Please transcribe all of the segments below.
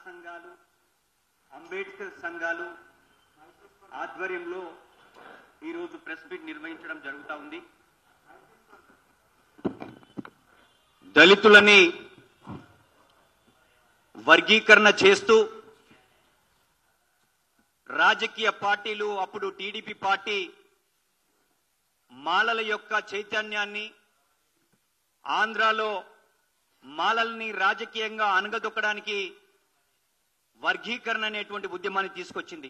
సంఘాలు అంబేద్కర్ సంఘాలు ఆధ్వర్యంలో ఈ రోజు ప్రెస్ మీట్ నిర్వహించడం జరుగుతా ఉంది. దళితులని వర్గీకరణ చేస్తూ రాజకీయ పార్టీలు, అప్పుడు టీడీపీ పార్టీ మాలల యొక్క చైతన్యాన్ని, ఆంధ్రాలో మాలల్ని రాజకీయంగా అణగదొక్కడానికి వర్గీకరణ అనేటువంటి ఉద్యమాన్ని తీసుకొచ్చింది.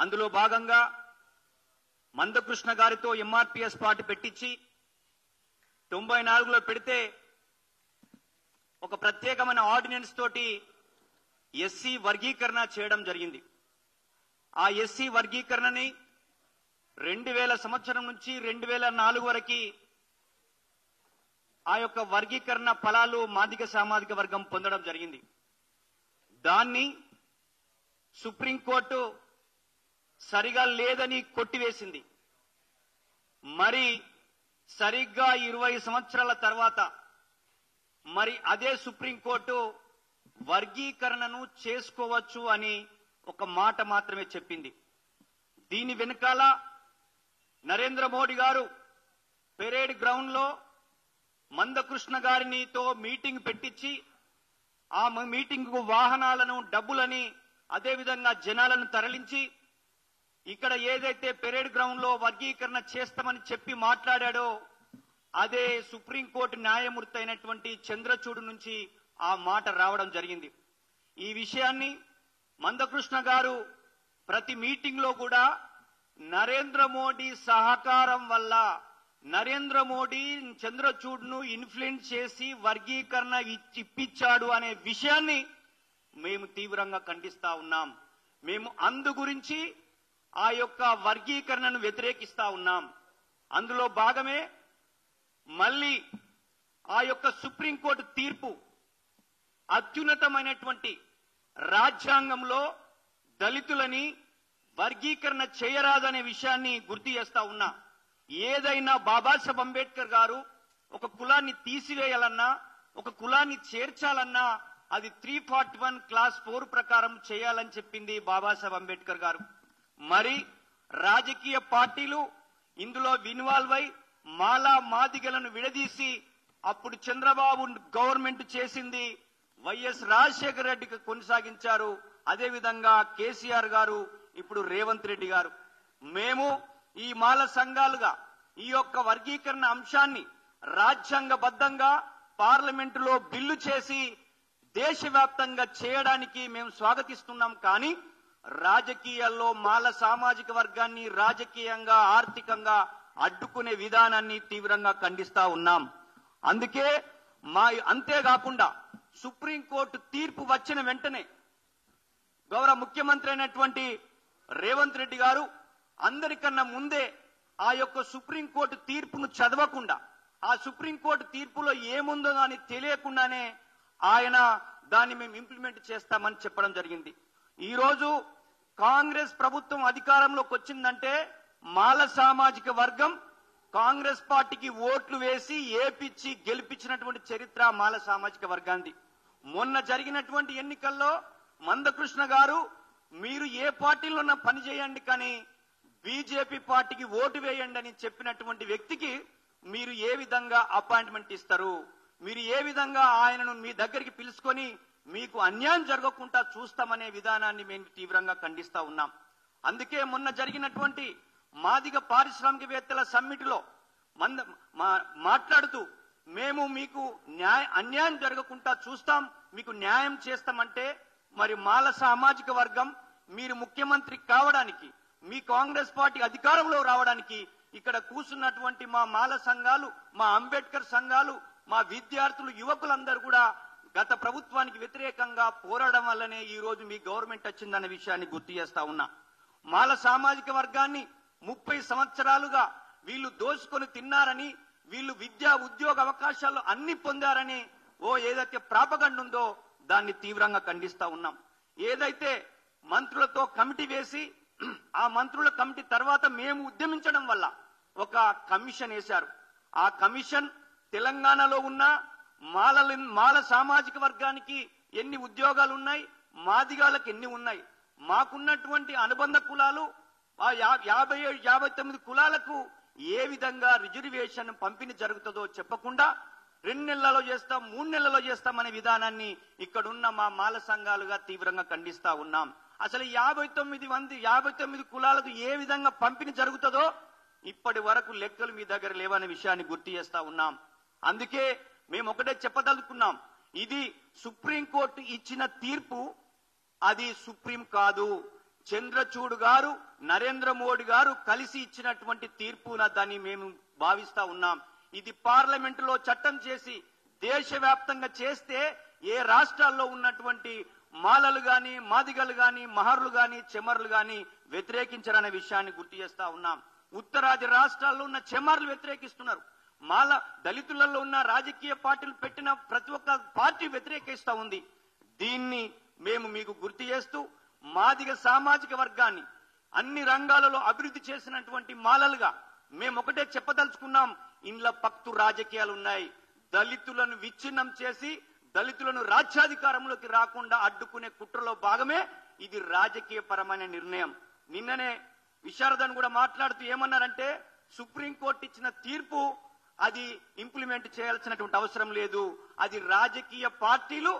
అందులో భాగంగా మందకృష్ణ గారితో ఎంఆర్పీఎస్ పార్టీ పెట్టించి 94లో పెడితే ఒక ప్రత్యేకమైన ఆర్డినెన్స్ తోటి ఎస్సీ వర్గీకరణ చేయడం జరిగింది. ఆ ఎస్సీ వర్గీకరణని 2000 సంవత్సరం నుంచి 2004 వరకు ఆ యొక్క వర్గీకరణ ఫలాలు మాదిగ సామాజిక వర్గం పొందడం జరిగింది. దాన్ని సుప్రీంకోర్టు సరిగా లేదని కొట్టివేసింది. మరి సరిగ్గా 20 సంవత్సరాల తర్వాత మరి అదే సుప్రీంకోర్టు వర్గీకరణను చేసుకోవచ్చు అని ఒక మాట మాత్రమే చెప్పింది. దీని వెనుకాల నరేంద్ర మోడీ గారు పెరేడ్ గ్రౌండ్ లో మందకృష్ణ గారినితో మీటింగ్ పెట్టించి ఆ మీటింగ్ కు వాహనాలను, డబ్బులని, అదేవిధంగా జనాలను తరలించి ఇక్కడ ఏదైతే పెరేడ్ గ్రౌండ్ లో వర్గీకరణ చేస్తామని చెప్పి మాట్లాడాడో అదే సుప్రీంకోర్టు న్యాయమూర్తి అయినటువంటి చంద్రచూడ్ నుంచి ఆ మాట రావడం జరిగింది. ఈ విషయాన్ని మందకృష్ణ గారు ప్రతి మీటింగ్ లో కూడా నరేంద్ర మోడీ సహకారం వల్ల నరేంద్ర మోడీ చంద్రచూడ్ ను ఇన్ఫ్లుయెన్స్ చేసి వర్గీకరణ ఇప్పించాడు అనే విషయాన్ని మేము తీవ్రంగా ఖండిస్తా ఉన్నాం. మేము అందు గురించి ఆ యొక్క వర్గీకరణను వ్యతిరేకిస్తా ఉన్నాం. అందులో భాగమే మళ్ళీ ఆ యొక్క సుప్రీంకోర్టు తీర్పు అత్యున్నతమైనటువంటి రాజ్యాంగంలో దళితులని వర్గీకరణ చేయరాదనే విషయాన్ని గుర్తు చేస్తా ఉన్నా. ఏదైనా బాబాసాహెబ్ అంబేద్కర్ గారు ఒక కులాన్ని తీసివేయాలన్నా, ఒక కులాన్ని చేర్చాలన్నా అది 341 క్లాస్ 4 ప్రకారం చేయాలని చెప్పింది బాబాసాహెబ్ అంబేద్కర్ గారు. మరి రాజకీయ పార్టీలు ఇందులో ఇన్వాల్వ్ అయి మాలా మాదిగలను విడదీసి అప్పుడు చంద్రబాబు గవర్నమెంట్ చేసింది వైఎస్ రాజశేఖర రెడ్డికి కొనసాగించారు. అదేవిధంగా కేసీఆర్ గారు, ఇప్పుడు రేవంత్ రెడ్డి గారు. మేము ఈ మాల సంఘాలుగా ఈ యొక్క వర్గీకరణ అంశాన్ని రాజ్యాంగబద్ధంగా పార్లమెంటులో బిల్లు చేసి దేశవ్యాప్తంగా చేయడానికి మేము స్వాగతిస్తున్నాం. కానీ రాజకీయాల్లో మాల సామాజిక వర్గాన్ని రాజకీయంగా, ఆర్థికంగా అడ్డుకునే విధానాన్ని తీవ్రంగా ఖండిస్తా ఉన్నాం. అందుకే అంతేకాకుండా సుప్రీంకోర్టు తీర్పు వచ్చిన వెంటనే గౌరవ ముఖ్యమంత్రి అయినటువంటి రేవంత్ రెడ్డి గారు అందరికన్నా ముందే ఆ యొక్క సుప్రీంకోర్టు తీర్పును చదవకుండా, ఆ సుప్రీంకోర్టు తీర్పులో ఏముందో అని తెలియకుండానే ఆయన దాన్ని మేము ఇంప్లిమెంట్ చేస్తామని చెప్పడం జరిగింది. ఈ రోజు కాంగ్రెస్ ప్రభుత్వం అధికారంలోకి వచ్చిందంటే మాల సామాజిక వర్గం కాంగ్రెస్ పార్టీకి ఓట్లు వేసి ఏపిచ్చి గెలిపించినటువంటి చరిత్ర మాల సామాజిక వర్గానికి. మొన్న జరిగినటువంటి ఎన్నికల్లో మందకృష్ణ గారు మీరు ఏ పార్టీలోనా పని చేయండి కానీ బీజేపీ పార్టీకి ఓటు వేయండి అని చెప్పినటువంటి వ్యక్తికి మీరు ఏ విధంగా అపాయింట్మెంట్ ఇస్తారు? మీరు ఏ విధంగా ఆయనను మీ దగ్గరికి పిలుచుకొని మీకు అన్యాయం జరగకుండా చూస్తామనే విధానాన్ని మేము తీవ్రంగా ఖండిస్తా ఉన్నాం. అందుకే మొన్న జరిగినటువంటి మాదిగ పారిశ్రామికవేత్తల సమ్మిట్లో మాట్లాడుతూ మేము మీకు అన్యాయం జరగకుండా చూస్తాం, మీకు న్యాయం చేస్తామంటే మరి మాల సామాజిక వర్గం మీరు ముఖ్యమంత్రి కావడానికి, మీ కాంగ్రెస్ పార్టీ అధికారంలో రావడానికి ఇక్కడ కూర్చున్నటువంటి మా మాల సంఘాలు, మా అంబేద్కర్ సంఘాలు, మా విద్యార్థులు, యువకులందరూ కూడా గత ప్రభుత్వానికి వ్యతిరేకంగా పోరాడడం వల్లనే ఈ రోజు మీ గవర్నమెంట్ వచ్చిందన్న విషయాన్ని గుర్తు చేస్తా ఉన్నా. మాల సామాజిక వర్గాన్ని 30 సంవత్సరాలుగా వీళ్ళు దోచుకొని తిన్నారని, వీళ్ళు విద్యా ఉద్యోగ అవకాశాలు అన్ని పొందారని ఏదైతే ప్రాపగండ ఉందో దాన్ని తీవ్రంగా ఖండిస్తా ఉన్నాం. ఏదైతే మంత్రులతో కమిటీ వేసి ఆ మంత్రుల కమిటీ తర్వాత మేము ఉద్యమించడం వల్ల ఒక కమిషన్ వేశారు. ఆ కమిషన్ తెలంగాణలో ఉన్న మాల సామాజిక వర్గానికి ఎన్ని ఉద్యోగాలు ఉన్నాయి, మాదిగాలకు ఎన్ని ఉన్నాయి? మాకున్నటువంటి అనుబంధ కులాలు ఆ 59 కులాలకు ఏ విధంగా రిజర్వేషన్ పంపిణీ జరుగుతుందో చెప్పకుండా 2 నెలల్లో చేస్తాం 3 నెలల్లో చేస్తామనే విధానాన్ని ఇక్కడున్న మా మాల సంఘాలుగా తీవ్రంగా ఖండిస్తా ఉన్నాం. అసలు 59 కులాలకు ఏ విధంగా పంపిణీ జరుగుతుందో ఇప్పటి వరకు లెక్కలు మీ దగ్గర లేవనే విషయాన్ని గుర్తు చేస్తా ఉన్నాం. అందుకే మేము ఒకటే చెప్పదలుచుకున్నాం, ఇది సుప్రీంకోర్టు ఇచ్చిన తీర్పు, అది సుప్రీం కాదు. చంద్రచూడ్ గారు నరేంద్ర మోడీ గారు కలిసి ఇచ్చినటువంటి తీర్పు దాన్ని మేము భావిస్తా ఉన్నాం. ఇది పార్లమెంటులో చట్టం చేసి దేశవ్యాప్తంగా చేస్తే ఏ రాష్ట్రాల్లో ఉన్నటువంటి మాలలు గాని మాదిగలు గాని మహర్లు గాని చెమర్లు గాని వ్యతిరేకించారనే విషయాన్ని గుర్తు చేస్తా ఉన్నాం. ఉత్తరాది రాష్ట్రాల్లో ఉన్న చెమర్లు వ్యతిరేకిస్తున్నారు. మాల దళితులలో ఉన్న రాజకీయ పార్టీలు పెట్టిన ప్రతి ఒక్క పార్టీ వ్యతిరేకిస్తా ఉంది. దీన్ని మేము మీకు గుర్తు చేస్తూ మాదిగ సామాజిక వర్గాన్ని అన్ని రంగాలలో అభివృద్ధి చేసినటువంటి మాలలుగా మేము ఒకటే చెప్పదలుచుకున్నాం, ఇండ్ల పక్తు రాజకీయాలు ఉన్నాయి. దళితులను విచ్ఛిన్నం చేసి దళితులను రాజ్యాధికారంలోకి రాకుండా అడ్డుకునే కుట్రలో భాగమే ఇది రాజకీయ పరమైన నిర్ణయం. నిన్ననే విశారదన్ కూడా మాట్లాడుతూ ఏమన్నారంటే, సుప్రీంకోర్టు ఇచ్చిన తీర్పు అది ఇంప్లిమెంట్ చేయాల్సినటువంటి అవసరం లేదు. అది రాజకీయ పార్టీలు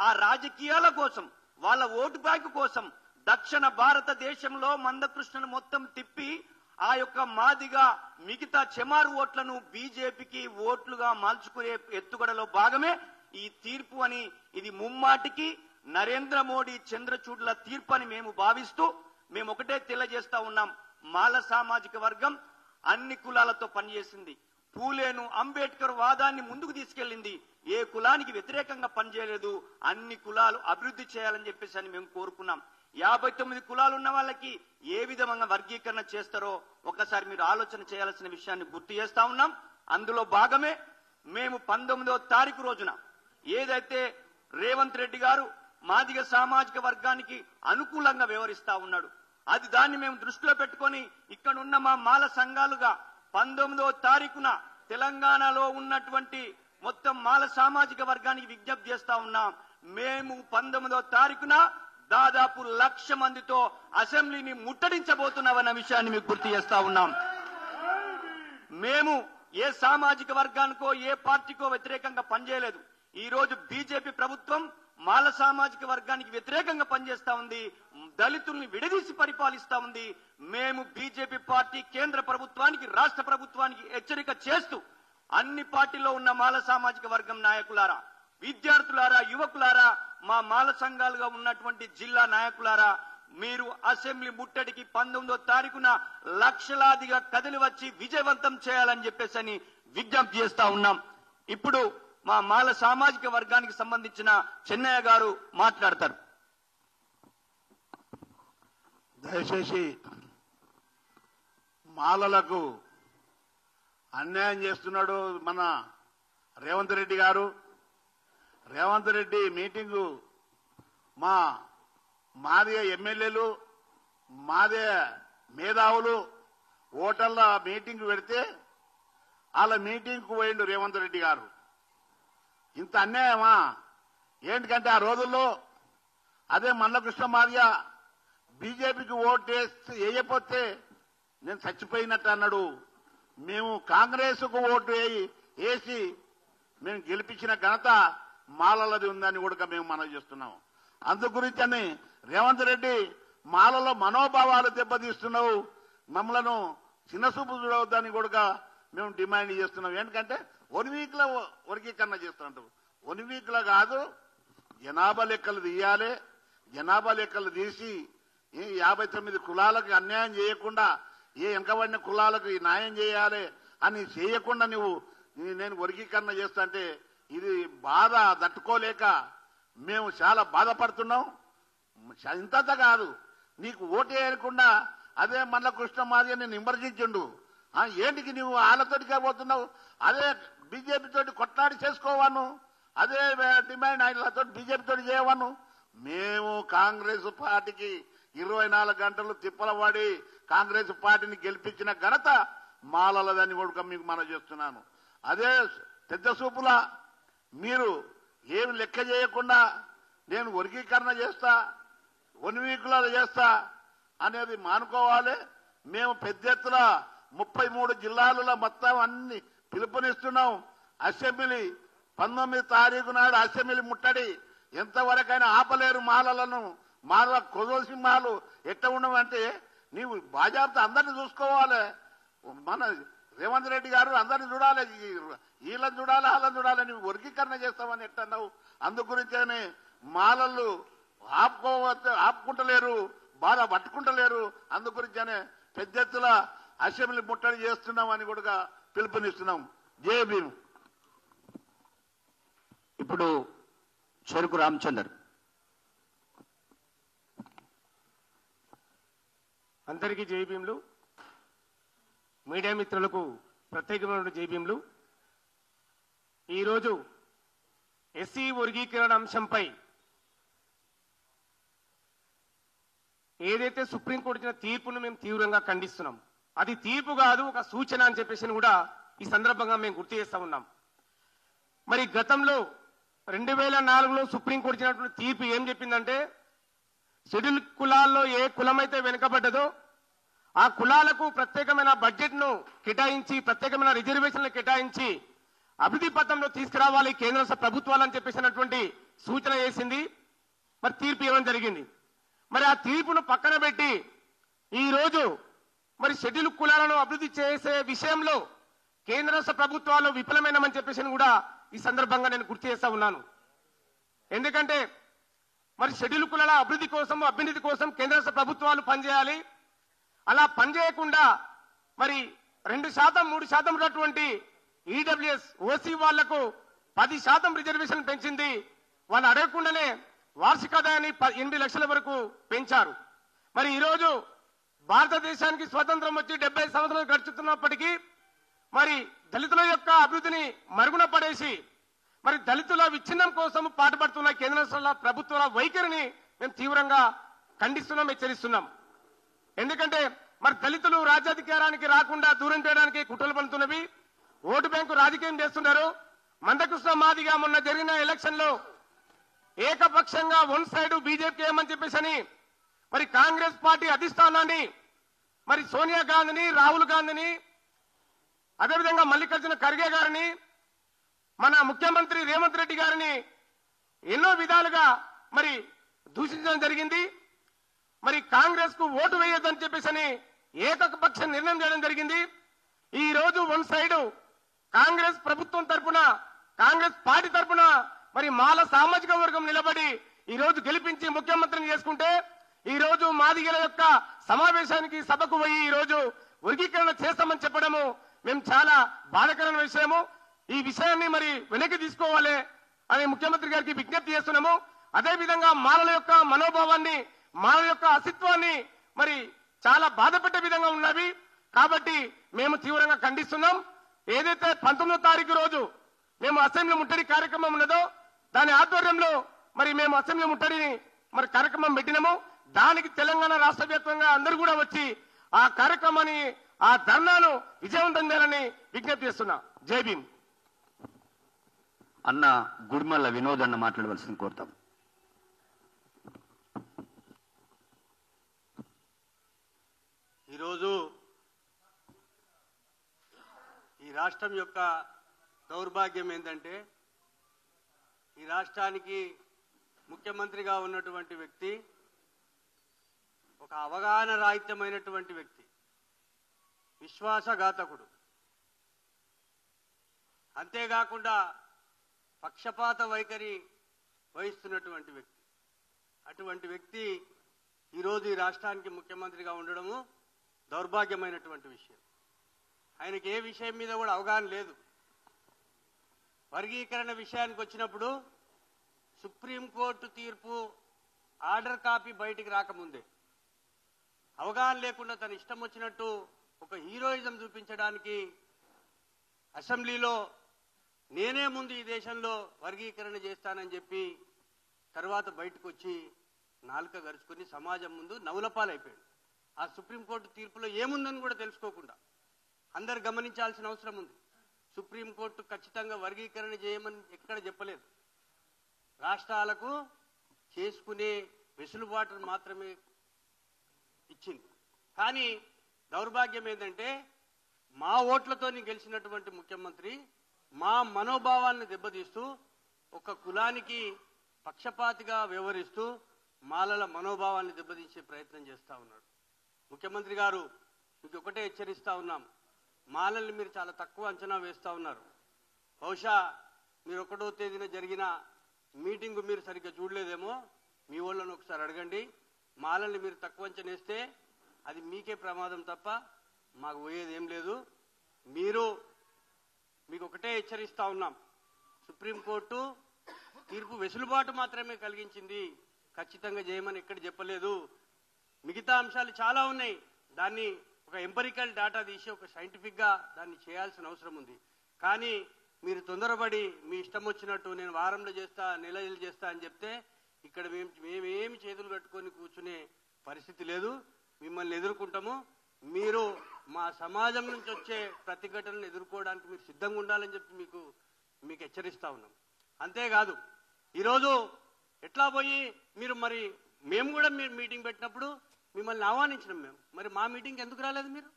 ఆ రాజకీయాల కోసం వాళ్ళ ఓటు బ్యాంకు కోసం దక్షిణ భారతదేశంలో మందకృష్ణను మొత్తం తిప్పి ఆ యొక్క మాదిగా మిగతా చెమారు ఓట్లను బీజేపీకి ఓట్లుగా మార్చుకునే ఎత్తుగడలో భాగమే ఈ తీర్పు అని, ఇది ముమ్మాటికి నరేంద్ర మోడీ చంద్రచూడ్ల తీర్పు అని మేము భావిస్తూ మేము ఒకటే తెలియజేస్తా ఉన్నాం, మాల సామాజిక వర్గం అన్ని కులాలతో పనిచేసింది. పూలేను అంబేద్కర్ వాదాన్ని ముందుకు తీసుకెళ్లింది. ఏ కులానికి వ్యతిరేకంగా పనిచేయలేదు. అన్ని కులాలు అభివృద్ధి చేయాలని చెప్పేసి అని మేము కోరుకున్నాం. 59 కులాలు ఉన్న వాళ్ళకి ఏ విధంగా వర్గీకరణ చేస్తారో ఒకసారి మీరు ఆలోచన చేయాల్సిన విషయాన్ని గుర్తు చేస్తా ఉన్నాం. అందులో భాగమే మేము 19వ తారీఖు రోజున ఏదైతే రేవంత్ రెడ్డి గారు మాదిగ సామాజిక వర్గానికి అనుకూలంగా వ్యవహరిస్తా ఉన్నాడు, అది దాన్ని మేము దృష్టిలో పెట్టుకొని ఇక్కడ ఉన్న మా మాల సంఘాలుగా 19వ తారీఖున తెలంగాణలో ఉన్నటువంటి మొత్తం మాల సామాజిక వర్గానికి విజ్ఞప్తి చేస్తా ఉన్నాం. మేము 19వ తారీఖున దాదాపు 1,00,000 మందితో అసెంబ్లీని ముట్టడించబోతున్నామన్న విషయాన్ని మీకు గుర్తు చేస్తా ఉన్నాం. మేము ఏ సామాజిక వర్గానికో ఏ పార్టీకో వ్యతిరేకంగా పనిచేయలేదు. ఈ రోజు బీజేపీ ప్రభుత్వం మాల సామాజిక వర్గానికి వ్యతిరేకంగా పనిచేస్తా ఉంది, దళితుల్ని విడదీసి పరిపాలిస్తా ఉంది. మేము బీజేపీ పార్టీ కేంద్ర ప్రభుత్వానికి రాష్ట్ర ప్రభుత్వానికి హెచ్చరిక చేస్తూ అన్ని పార్టీలో ఉన్న మాల సామాజిక వర్గం నాయకులారా, విద్యార్థులారా, యువకులారా, మా మాల సంఘాలుగా ఉన్నటువంటి జిల్లా నాయకులారా, మీరు అసెంబ్లీ ముట్టడికి 19వ తారీఖున లక్షలాదిగా కదిలి వచ్చి విజయవంతం చేయాలని చెప్పేసి విజ్ఞప్తి చేస్తా ఉన్నాం. ఇప్పుడు మా మాల సామాజిక వర్గానికి సంబంధించిన చెన్నయ్య గారు మాట్లాడతారు. దయచేసి మాలలకు అన్యాయం చేస్తున్నాడు మన రేవంత్ రెడ్డి గారు. రేవంత్ రెడ్డి మీటింగు మాదే ఎమ్మెల్యేలు మాదే మేధావులు ఓటర్ల మీటింగ్ పెడితే వాళ్ళ మీటింగ్కు పోయిండు రేవంత్ రెడ్డి గారు. ఇంత అన్యాయమా? ఏంటికంటే ఆ రోజుల్లో అదే మందకృష్ణ మాదిగ బీజేపీకి ఓటు వేయకపోతే నేను చచ్చిపోయినట్టు అన్నాడు. మేము కాంగ్రెస్కు ఓటు వేసి మేము గెలిపించిన ఘనత మాలలది ఉందని కూడా మేము మనవి చేస్తున్నాం. అందు గురించని రేవంత్ రెడ్డి మాలలో మనోభావాలు దెబ్బతీస్తున్నావు, మమ్మలను చిన్నసూపు చూడవద్దని కూడా మేము డిమాండ్ చేస్తున్నాం. ఎందుకంటే 1 వీక్ లో వర్గీకరణ చేస్తున్నట్టు 1 వీక్ లో కాదు, జనాభా లెక్కలు తీయాలి. జనాభా లెక్కలు తీసి 59 కులాలకు అన్యాయం చేయకుండా ఏ వెనకబడిన కులాలకు న్యాయం చేయాలి అని చేయకుండా నేను వర్గీకరణ చేస్తుంటే ఇది బాధ తట్టుకోలేక మేము చాలా బాధపడుతున్నాం. ఇంత కాదు, నీకు ఓటు వేయకుండా అదే మందకృష్ణ మాదిగ నేను విమర్శించుండు. ఏంటికి నువ్వు వాళ్ళతోటికే పోతున్నావు? అదే బీజేపీ తోటి కొట్లాడి చేసుకోవాను, అదే డిమాండ్ ఆయనతో బీజేపీ తోటి చేయవాను. మేము కాంగ్రెస్ పార్టీకి 24 గంటలు తిప్పలవాడి కాంగ్రెస్ పార్టీని గెలిపించిన ఘనత మాలలదని కూడా మీకు మనం చేస్తున్నాను. అదే పెద్ద సూపులా మీరు ఏమి లెక్క చేయకుండా నేను వర్గీకరణ చేస్తా 1 వీక్లో చేస్తా అనేది మానుకోవాలి. మేము పెద్ద ఎత్తున 33 జిల్లాలలో మొత్తం అన్ని పిలుపునిస్తున్నాం. అసెంబ్లీ 19 తారీఖు నాడు అసెంబ్లీ ముట్టడి ఎంతవరకైనా ఆపలేరు. మాల కొదోసింహాలు ఎట్ట ఉండమంటే నీవు బాజాబ్తా అందరిని చూసుకోవాలి. మన రేవంత్ రెడ్డి గారు అందరిని చూడాలి, వీళ్ళని చూడాలి, వాళ్ళని చూడాలి. నీవు వర్గీకరణ చేస్తామని ఎట్టన్నావు. అందు గురించేనే మాలలు ఆపుకుంటలేరు, బాగా పట్టుకుంటలేరు. అందు గురించేనే పెద్ద ఎత్తున అసెంబ్లీ ముట్టడి చేస్తున్నామని కూడా పిలుపునిస్తున్నాం. జై భీమ్. ఇప్పుడు చెరుకు రామచందర్. అందరికీ జై భీములు. మీడియా మిత్రులకు ప్రత్యేకమైన జై భీములు. ఈరోజు ఎస్సీ వర్గీకరణ అంశంపై ఏదైతే సుప్రీంకోర్టు ఇచ్చిన తీర్పును మేము తీవ్రంగా ఖండిస్తున్నాం. అది తీర్పు కాదు, ఒక సూచన అని చెప్పేసి కూడా ఈ సందర్భంగా మేము గుర్తు చేస్తా ఉన్నాం. మరి గతంలో 2004లో సుప్రీంకోర్టు ఇచ్చినటువంటి తీర్పు ఏం చెప్పిందంటే, షెడ్యూల్ కులాల్లో ఏ కులమైతే వెనుకబడ్డదో ఆ కులాలకు ప్రత్యేకమైన బడ్జెట్ ను కేటాయించి, ప్రత్యేకమైన రిజర్వేషన్లు కేటాయించి అభివృద్ధి పథంలో తీసుకురావాలి కేంద్ర ప్రభుత్వాలని చెప్పేసినటువంటి సూచన చేసింది. మరి తీర్పు ఇవ్వడం జరిగింది. మరి ఆ తీర్పును పక్కన పెట్టి ఈ రోజు మరి షెడ్యూల్ కులాలను అభివృద్ధి చేసే విషయంలో కేంద్ర ప్రభుత్వాలు విఫలమైనమని చెప్పేసి కూడా ఈ సందర్భంగా నేను గుర్తు చేస్తా ఉన్నాను. ఎందుకంటే మరి షెడ్యూల్ కులాల అభివృద్ధి కోసం, అభ్యున్నతి కోసం కేంద్ర ప్రభుత్వాలు పనిచేయాలి. అలా పనిచేయకుండా మరి 2%, 3% ఉన్నటువంటి ఈడబ్ల్యూఎస్ ఓసీ వాళ్లకు 10% రిజర్వేషన్ పెంచింది. వాళ్ళు అడగకుండానే వార్షిక ఆదాయాన్ని 8 లక్షల వరకు పెంచారు. మరి ఈరోజు భారతదేశానికి స్వతంత్రం వచ్చి 70 సంవత్సరాలు గడుచుతున్నప్పటికీ మరి దళితుల యొక్క అభివృద్ధిని మరుగున పడేసి మరి దళితుల విచ్ఛిన్నం కోసం పాటుపడుతున్న కేంద్ర ప్రభుత్వాల వైఖరిని మేము తీవ్రంగా ఖండిస్తున్నాం, హెచ్చరిస్తున్నాం. ఎందుకంటే మరి దళితులు రాజ్యాధికారానికి రాకుండా దూరం చేయడానికి కుట్రలు పడుతున్నవి. ఓటు బ్యాంకు రాజకీయం చేస్తున్నారు. మందకృష్ణ మాదిగా మొన్న జరిగిన ఎలక్షన్ లో ఏకపక్షంగా 1 సైడ్ బీజేపీ ఏమని చెప్పేసి మరి కాంగ్రెస్ పార్టీ అధిష్టానాన్ని మరి సోనియా గాంధీని, రాహుల్ గాంధీని, అదేవిధంగా మల్లికార్జున ఖర్గే గారిని, మన ముఖ్యమంత్రి రేవంత్ రెడ్డి గారిని ఎన్నో విధాలుగా మరి దూషించడం జరిగింది. మరి కాంగ్రెస్ కు ఓటు వేయొద్దని చెప్పేసి ఏకపక్ష నిర్ణయం చేయడం జరిగింది. ఈ రోజు 1 సైడ్ కాంగ్రెస్ ప్రభుత్వం తరఫున, కాంగ్రెస్ పార్టీ తరఫున మరి మాల సామాజిక వర్గం నిలబడి ఈ రోజు గెలిపించి ముఖ్యమంత్రిని చేసుకుంటే, ఈ రోజు మాదిగల యొక్క సమావేశానికి సభకు పోయి ఈ రోజు వర్గీకరణ చేస్తామని చెప్పడము మేము చాలా బాధాకరమైన విషయము. ఈ విషయాన్ని మరి వెనక్కి తీసుకోవాలి అని ముఖ్యమంత్రి గారికి విజ్ఞప్తి చేస్తున్నాము. అదేవిధంగా మాలల యొక్క మనోభావాన్ని, మాలల యొక్క అస్తిత్వాన్ని మరి చాలా బాధపెట్టే విధంగా ఉన్నవి. కాబట్టి మేము తీవ్రంగా ఖండిస్తున్నాం. ఏదైతే 19వ తారీఖు రోజు మేము అసెంబ్లీ ముట్టడి కార్యక్రమం ఉన్నదో దాని ఆధ్వర్యంలో మరి మేము అసెంబ్లీ ముట్టడిని మరి కార్యక్రమం పెట్టినాము. దానికి తెలంగాణ రాష్ట్ర వ్యాప్తంగా అందరూ కూడా వచ్చి ఆ కార్యక్రమాన్ని, ఆ ధర్నాను విజయవంతం చేయాలని విజ్ఞప్తి చేస్తున్నా. జై భీమ్. అన్న గుడిమల్ల వినోద్ అన్న మాట్లాడవలసింది కోరుతాం. ఈరోజు ఈ రాష్ట్రం యొక్క దౌర్భాగ్యం ఏంటంటే, ఈ రాష్ట్రానికి ముఖ్యమంత్రిగా ఉన్నటువంటి వ్యక్తి ఒక అవగాహన రాహిత్యమైనటువంటి వ్యక్తి, విశ్వాసఘాతకుడు. అంతేకాకుండా పక్షపాత వైఖరి వహిస్తున్నటువంటి వ్యక్తి. అటువంటి వ్యక్తి ఈరోజు ఈ రాష్ట్రానికి ముఖ్యమంత్రిగా ఉండడము దౌర్భాగ్యమైనటువంటి విషయం. ఆయనకి ఏ విషయం మీద కూడా అవగాహన లేదు. వర్గీకరణ విషయానికి వచ్చినప్పుడు సుప్రీంకోర్టు తీర్పు ఆర్డర్ కాపీ బయటికి రాకముందే అవగాహన లేకుండా తన ఇష్టం వచ్చినట్టు ఒక హీరోయిజం చూపించడానికి అసెంబ్లీలో నేనే ముందు ఈ దేశంలో వర్గీకరణ చేస్తానని చెప్పి తర్వాత బయటకు వచ్చి నాలుక గరుచుకుని సమాజం ముందు నవ్వులపాలైపోయాడు. ఆ సుప్రీంకోర్టు తీర్పులో ఏముందని కూడా తెలుసుకోకుండా. అందరు గమనించాల్సిన అవసరం ఉంది. సుప్రీంకోర్టు ఖచ్చితంగా వర్గీకరణ చేయమని ఎక్కడ చెప్పలేదు. రాష్ట్రాలకు చేసుకునే వెసులుబాటును మాత్రమే ఇచ్చింది. కానీ దౌర్భాగ్యం ఏంటంటే మా ఓట్లతోని గెలిచినటువంటి ముఖ్యమంత్రి మా మనోభావాలను దెబ్బతీస్తూ ఒక కులానికి పక్షపాతిగా వ్యవహరిస్తూ మాలల మనోభావాన్ని దెబ్బతీసే ప్రయత్నం చేస్తూ ఉన్నాడు. ముఖ్యమంత్రి గారు మీకు ఒకటే హెచ్చరిస్తా ఉన్నాం, మాలల్ని మీరు చాలా తక్కువ అంచనా వేస్తూ ఉన్నారు. బహుశా మీరు 1వ తేదీన జరిగిన మీటింగు మీరు సరిగ్గా చూడలేదేమో, మీ వాళ్ళని ఒకసారి అడగండి. మాలల్ని మీరు తక్కువ అంచనా వేస్తే అది మీకే ప్రమాదం తప్ప మాకు పోయేది ఏం లేదు. మీకు ఒకటే హెచ్చరిస్తా ఉన్నాం, సుప్రీంకోర్టు తీర్పు వెసులుబాటు మాత్రమే కలిగించింది, ఖచ్చితంగా చేయమని ఎక్కడ చెప్పలేదు. మిగతా అంశాలు చాలా ఉన్నాయి, దాన్ని ఒక ఎంపరికల్ డేటా తీసి ఒక సైంటిఫిక్గా దాన్ని చేయాల్సిన అవసరం ఉంది. కానీ మీరు తొందరపడి మీ ఇష్టం వచ్చినట్టు నేను వారంలో చేస్తా, నెలలు చేస్తా అని చెప్తే ఇక్కడ మేమేమి చేతులు కట్టుకొని కూర్చునే పరిస్థితి లేదు. మిమ్మల్ని ఎదుర్కొంటాము. మీరు మా సమాజం నుంచి వచ్చే ప్రతిఘటనలు ఎదుర్కోవడానికి మీరు సిద్ధంగా ఉండాలని చెప్పి మీకు హెచ్చరిస్తా ఉన్నాం. అంతేకాదు ఈరోజు ఎట్లా పోయి మేము కూడా మీరు మీటింగ్ పెట్టినప్పుడు మిమ్మల్ని ఆహ్వానించినాం. మరి మా మీటింగ్కి ఎందుకు రాలేదు? మీరు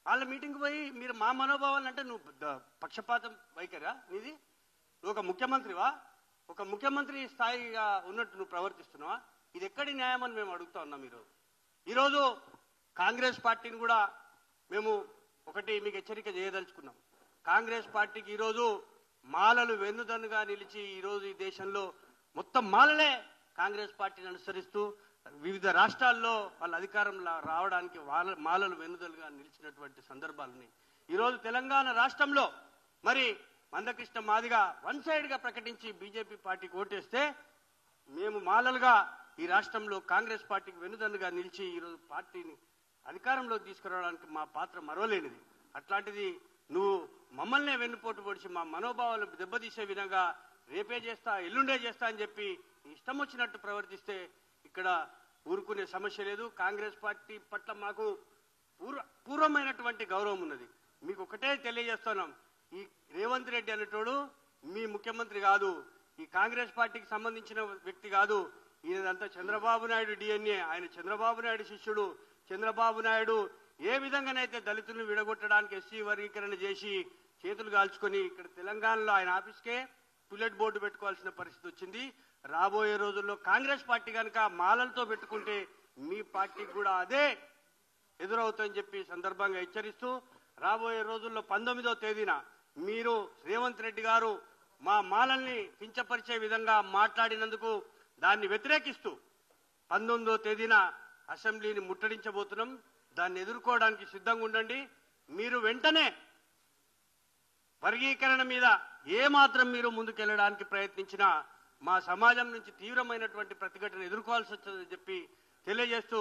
వాళ్ళ మీటింగ్కి పోయి మీరు మా మనోభావాలు అంటే నువ్వు పక్షపాతం వైఖరా నీది? నువ్వు ఒక ముఖ్యమంత్రివా? ఒక ముఖ్యమంత్రి స్థాయిగా ఉన్నట్టు నువ్వు ప్రవర్తిస్తున్నావా? ఇది ఎక్కడి న్యాయం అని మేము అడుగుతా ఉన్నాం. ఈరోజు కాంగ్రెస్ పార్టీని కూడా మేము ఒకటి మీకు హెచ్చరిక చేయదలుచుకున్నాం. కాంగ్రెస్ పార్టీకి ఈరోజు మాలలు వెన్నుదన్నుగా నిలిచి ఈరోజు ఈ దేశంలో మొత్తం మాలలే కాంగ్రెస్ పార్టీని అనుసరిస్తూ వివిధ రాష్ట్రాల్లో వాళ్ళ అధికారం రావడానికి మాలలు వెన్నుదన్నుగా నిలిచినటువంటి సందర్భాలని ఈరోజు తెలంగాణ రాష్ట్రంలో మందకృష్ణ మాదిగ వన్ సైడ్ గా ప్రకటించి బీజేపీ పార్టీకి ఓటేస్తే మేము మాలలుగా ఈ రాష్ట్రంలో కాంగ్రెస్ పార్టీకి వెన్నుదన్నుగా నిలిచి ఈరోజు పార్టీని అధికారంలో తీసుకురావడానికి మా పాత్ర మరవలేనిది. అట్లాంటిది నువ్వు మమ్మల్నే వెన్నుపోటు పొడిచి మా మనోభావాలు దెబ్బతీసే విధంగా రేపే చేస్తా, ఎల్లుండే చేస్తా అని చెప్పి ఇష్టం వచ్చినట్టు ప్రవర్తిస్తే ఇక్కడ ఊరుకునే సమస్య లేదు. కాంగ్రెస్ పార్టీ పట్ల మాకు పూర్వమైనటువంటి గౌరవం ఉన్నది. మీకు ఒకటే తెలియజేస్తున్నాం, ఈ రేవంత్ రెడ్డి అనేటోడు మీ ముఖ్యమంత్రి కాదు, ఈ కాంగ్రెస్ పార్టీకి సంబంధించిన వ్యక్తి కాదు. ఈయనంతా చంద్రబాబు నాయుడు డిఎన్ఏ. ఆయన చంద్రబాబు నాయుడు శిష్యుడు. చంద్రబాబు నాయుడు ఏ విధంగానైతే దళితులను విడగొట్టడానికి ఎస్సీ వర్గీకరణ చేసి చేతులు కాల్చుకొని ఇక్కడ తెలంగాణలో ఆయన ఆఫీస్కే టులెట్ బోర్డు పెట్టుకోవాల్సిన పరిస్థితి వచ్చింది. రాబోయే రోజుల్లో కాంగ్రెస్ పార్టీ కనుక మాలలతో పెట్టుకుంటే మీ పార్టీకి కూడా అదే ఎదురవుతుందని చెప్పి సందర్భంగా హెచ్చరిస్తూ, రాబోయే రోజుల్లో 19వ తేదీన మీరు రేవంత్ రెడ్డి గారు మా మాలల్ని కించపరిచే విధంగా మాట్లాడినందుకు దాన్ని వ్యతిరేకిస్తూ 19వ తేదీన అసెంబ్లీని ముట్టడించబోతున్నాం. దాన్ని ఎదుర్కోవడానికి సిద్ధంగా ఉండండి. మీరు వెంటనే వర్గీకరణ మీద ఏమాత్రం మీరు ముందుకెళ్లడానికి ప్రయత్నించినా మా సమాజం నుంచి తీవ్రమైనటువంటి ప్రతిఘటన ఎదుర్కోవాల్సి వస్తుందని చెప్పి తెలియజేస్తూ